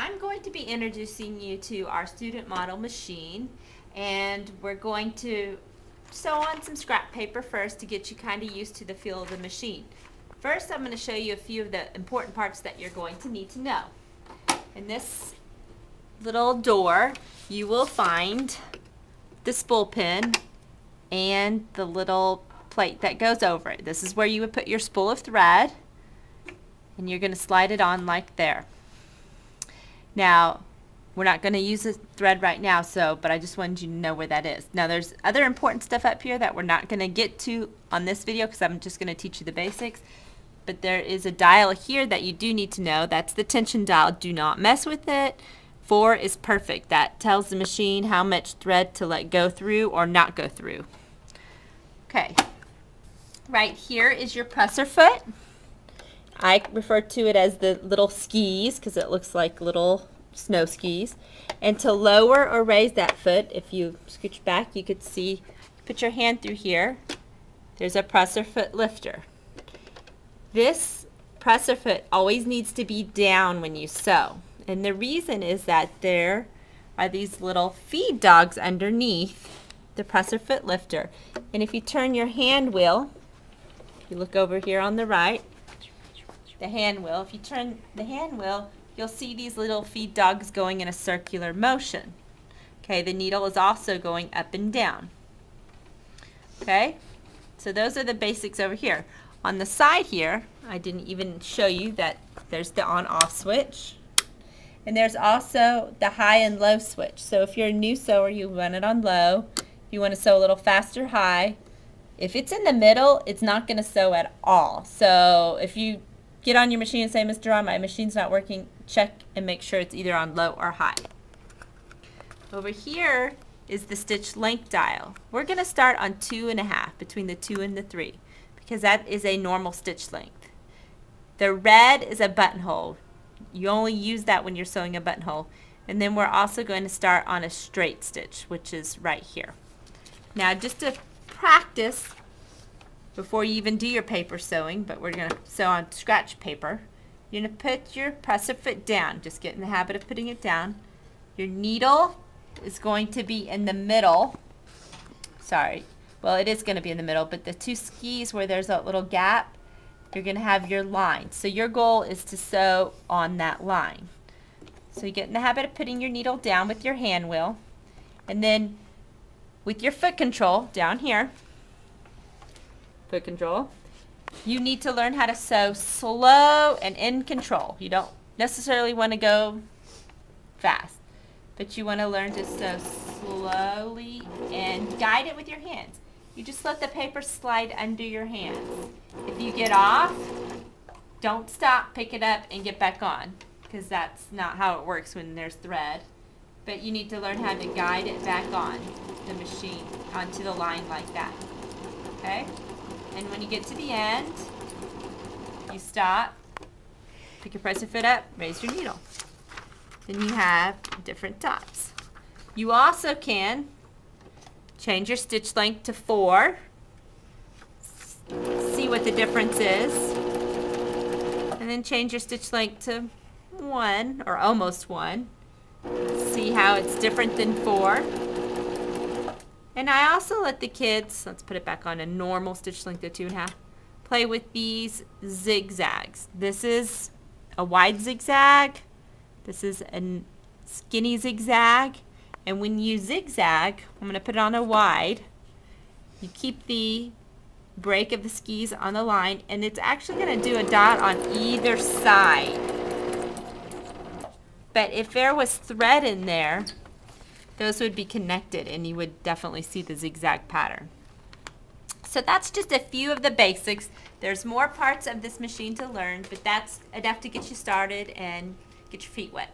I'm going to be introducing you to our student model machine, and we're going to sew on some scrap paper first to get you kind of used to the feel of the machine. First, I'm going to show you a few of the important parts that you're going to need to know. In this little door, you will find the spool pin and the little plate that goes over it. This is where you would put your spool of thread, and you're going to slide it on like there. Now, we're not going to use the thread right now, but I just wanted you to know where that is. Now, there's other important stuff up here that we're not going to get to on this video because I'm just going to teach you the basics. But there is a dial here that you do need to know. That's the tension dial. Do not mess with it. 4 is perfect. That tells the machine how much thread to let go through or not go through. Okay. Right here is your presser foot. I refer to it as the little skis because it looks like little snow skis. And to lower or raise that foot, if you scooch back, you could see, put your hand through here. There's a presser foot lifter. This presser foot always needs to be down when you sew. And the reason is that there are these little feed dogs underneath the presser foot lifter. And if you turn your hand wheel, if you look over here on the right, the hand wheel, if you turn the hand wheel, you'll see these little feed dogs going in a circular motion. Okay, the needle is also going up and down. Okay, so those are the basics over here. On the side here, I didn't even show you that there's the on-off switch. And there's also the high and low switch. So if you're a new sewer, you run it on low. If you want to sew a little faster, high. If it's in the middle, it's not going to sew at all. So if you get on your machine and say, Mr. Ron, my machine's not working, check and make sure it's either on low or high. Over here is the stitch length dial. We're going to start on 2.5, between the 2 and the 3, because that is a normal stitch length. The red is a buttonhole. You only use that when you're sewing a buttonhole. And then we're also going to start on a straight stitch, which is right here. Now, just to practice, before you even do your paper sewing, but we're going to sew on scratch paper, you're going to put your presser foot down. Just get in the habit of putting it down. Your needle is going to be in the middle. Sorry. Well, it is going to be in the middle, but the 2 skis where there's a little gap, you're going to have your line. So your goal is to sew on that line. So you get in the habit of putting your needle down with your hand wheel, and then with your foot control down here, foot control, you need to learn how to sew slow and in control. You don't necessarily want to go fast, but you want to learn to sew slowly and guide it with your hands. You just let the paper slide under your hands. If you get off, don't stop, pick it up, and get back on, because that's not how it works when there's thread. But you need to learn how to guide it back on the machine, onto the line like that. Okay? And when you get to the end, you stop, pick your presser foot up, raise your needle. Then you have different tops. You also can change your stitch length to 4. See what the difference is. And then change your stitch length to 1, or almost 1. See how it's different than 4. And I also let the kids, let's put it back on a normal stitch length of 2.5, play with these zigzags. This is a wide zigzag. This is a skinny zigzag. And when you zigzag, I'm going to put it on a wide. You keep the break of the skis on the line, and it's actually going to do a dot on either side. But if there was thread in there, those would be connected, and you would definitely see the zigzag pattern. So that's just a few of the basics. There's more parts of this machine to learn, but that's enough to get you started and get your feet wet.